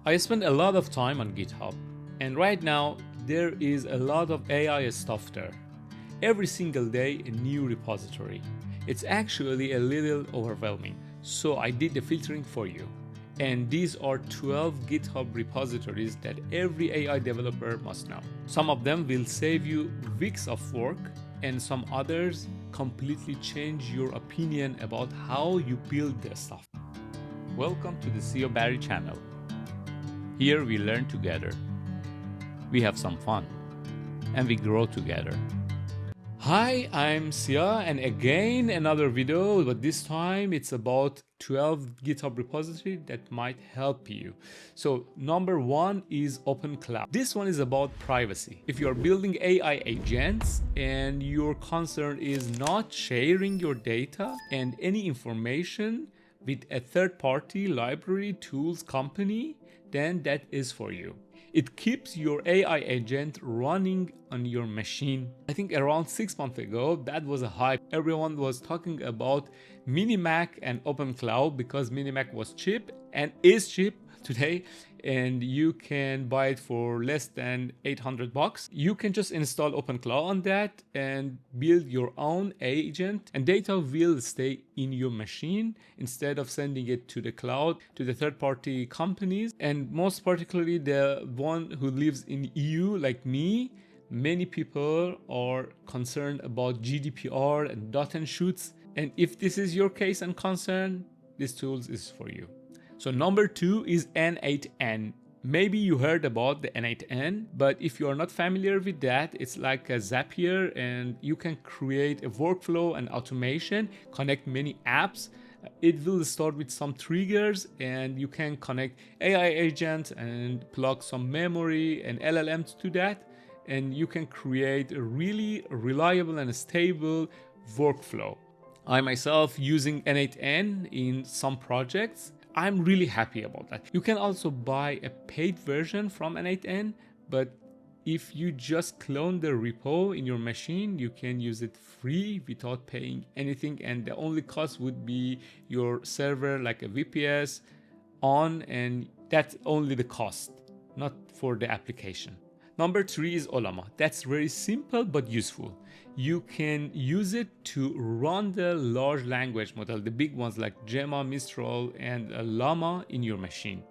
I spend a lot of time on GitHub, and right now there is a lot of AI stuff there. Every single day a new repository. It's actually a little overwhelming, so I did the filtering for you. And these are 12 GitHub repositories that every AI developer must know. Some of them will save you weeks of work, and some others completely change your opinion about how you build the stuff. Welcome to the CEO Barry channel. Here we learn together, we have some fun, and we grow together. Hi, I'm Sia, and again another video, but this time it's about 12 GitHub repositories that might help you. So number one is Open Cloud. This one is about privacy. If you're building AI agents and your concern is not sharing your data and any information with a third-party library tools company, then that is for you. It keeps your AI agent running on your machine. I think around 6 months ago, that was a hype. Everyone was talking about Minimac and Open Cloud because Minimac was cheap and is cheap today, and you can buy it for less than $800. You can just install Open Cloud on that and build your own agent, and data will stay in your machine instead of sending it to the cloud to the third-party companies. And most particularly the one who lives in EU like me, many people are concerned about GDPR and dot and shoots, and if this is your case and concern, this tool is for you. So number two is N8N. Maybe you heard about the N8N, but if you are not familiar with that, it's like a Zapier, and you can create a workflow and automation, connect many apps. It will start with some triggers, and you can connect AI agents and plug some memory and LLMs to that, and you can create a really reliable and stable workflow. I myself using N8N in some projects. I'm really happy about that. You can also buy a paid version from N8N, but if you just clone the repo in your machine, you can use it free without paying anything, and the only cost would be your server like a VPS on, and that's only the cost, not for the application. Number three is Ollama. That's very simple but useful. You can use it to run the large language model, the big ones like Gemma, Mistral, and Llama in your machine.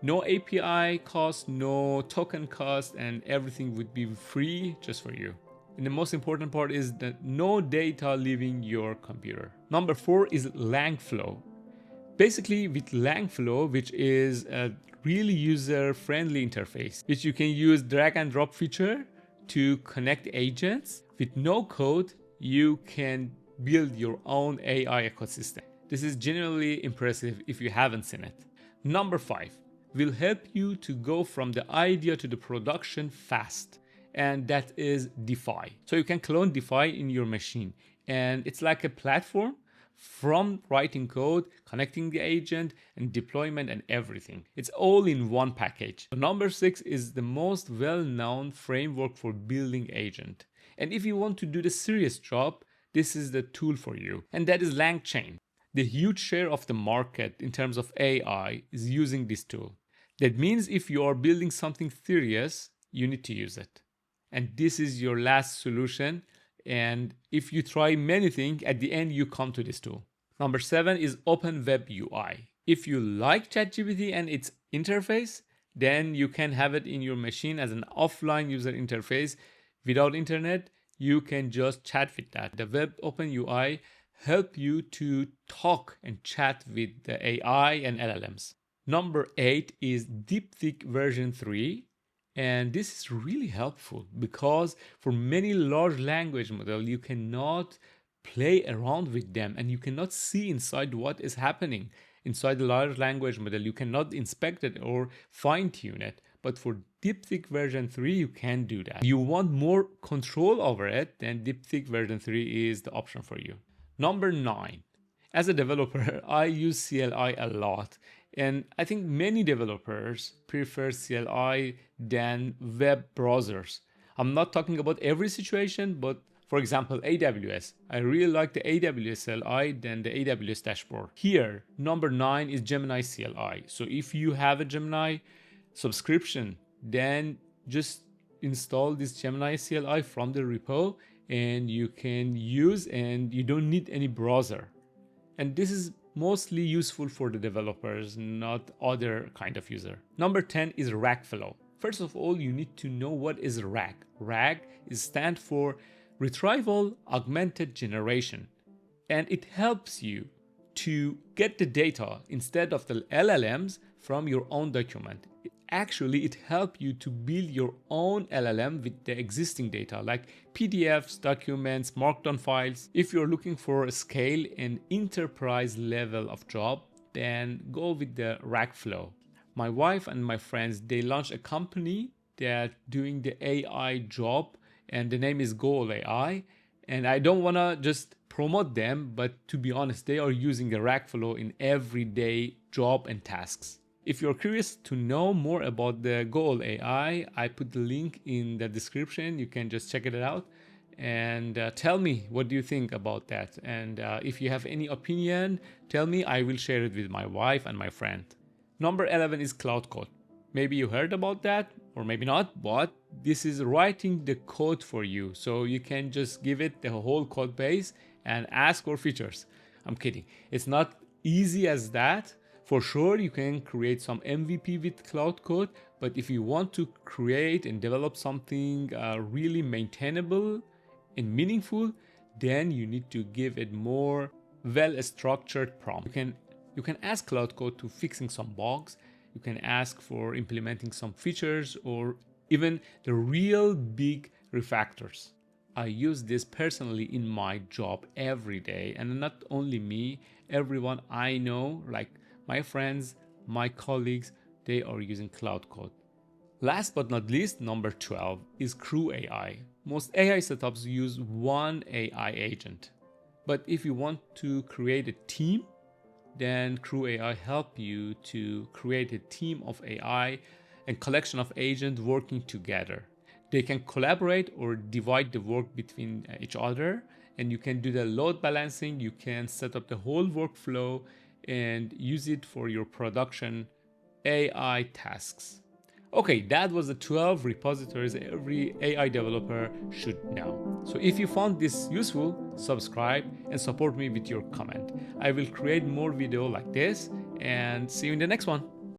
No API cost, no token cost, and everything would be free just for you. And the most important part is that no data leaving your computer. Number four is Langflow. Basically with Langflow, which is a really user-friendly interface, which you can use drag and drop feature to connect agents. With no code, you can build your own AI ecosystem. This is genuinely impressive if you haven't seen it. Number five will help you to go from the idea to the production fast, and that is Defy. So you can clone Defy in your machine, and it's like a platform from writing code, connecting the agent, and deployment and everything. It's all in one package. So number six is the most well-known framework for building agent. And if you want to do the serious job, this is the tool for you, and that is LangChain. The huge share of the market in terms of AI is using this tool. That means if you are building something serious, you need to use it. And this is your last solution. And if you try many things, at the end you come to this tool. Number seven is Open Web UI. If you like ChatGPT and its interface, then you can have it in your machine as an offline user interface. Without internet, you can just chat with that. The Web Open UI help you to talk and chat with the AI and LLMs. Number eight is DeepSeek version 3. And this is really helpful because for many large language models, you cannot play around with them and you cannot see inside what is happening inside the large language model. You cannot inspect it or fine tune it. But for DeepSeek version 3, you can do that. If you want more control over it, then DeepSeek version 3 is the option for you. Number 9. As a developer, I use CLI a lot. And I think many developers prefer CLI than web browsers. I'm not talking about every situation, but for example, AWS. I really like the AWS CLI than the AWS dashboard. Here, number 9 is Gemini CLI. So if you have a Gemini subscription, then just install this Gemini CLI from the repo and you can use, and you don't need any browser. And this is mostly useful for the developers, not other kind of user. Number 10 is RAGflow. First of all, you need to know what is RAG. RAG is stand for Retrieval Augmented Generation, and it helps you to get the data instead of the LLMs from your own document. Actually, it helps you to build your own LLM with the existing data like PDFs, documents, markdown files. If you're looking for a scale and enterprise level of job, then go with the RAGflow. My wife and my friends, they launched a company that doing the AI job, and the name is Goal AI. And I don't want to just promote them, but to be honest, they are using the RAGflow in everyday job and tasks. If you're curious to know more about the Goal AI, I put the link in the description. You can just check it out and tell me what do you think about that. And if you have any opinion, tell me. I will share it with my wife and my friend. Number 11 is Cloud Code. Maybe you heard about that or maybe not, but this is writing the code for you. So you can just give it the whole code base and ask for features. I'm kidding. It's not easy as that. For sure, you can create some MVP with Cloud Code, but if you want to create and develop something really maintainable and meaningful, then you need to give it more well-structured prompt. You can ask Cloud Code to fixing some bugs. You can ask for implementing some features or even the real big refactors. I use this personally in my job every day, and not only me, everyone I know, like my friends, my colleagues, they are using Cloud Code. Last but not least, number 12 is Crew AI. Most AI setups use one AI agent. But if you want to create a team, then Crew AI help you to create a team of AI and collection of agents working together. They can collaborate or divide the work between each other, and you can do the load balancing. You can set up the whole workflow and use it for your production AI tasks. Okay, that was the 12 repositories every AI developer should know. So if you found this useful, subscribe and support me with your comment. I will create more videos like this, and see you in the next one.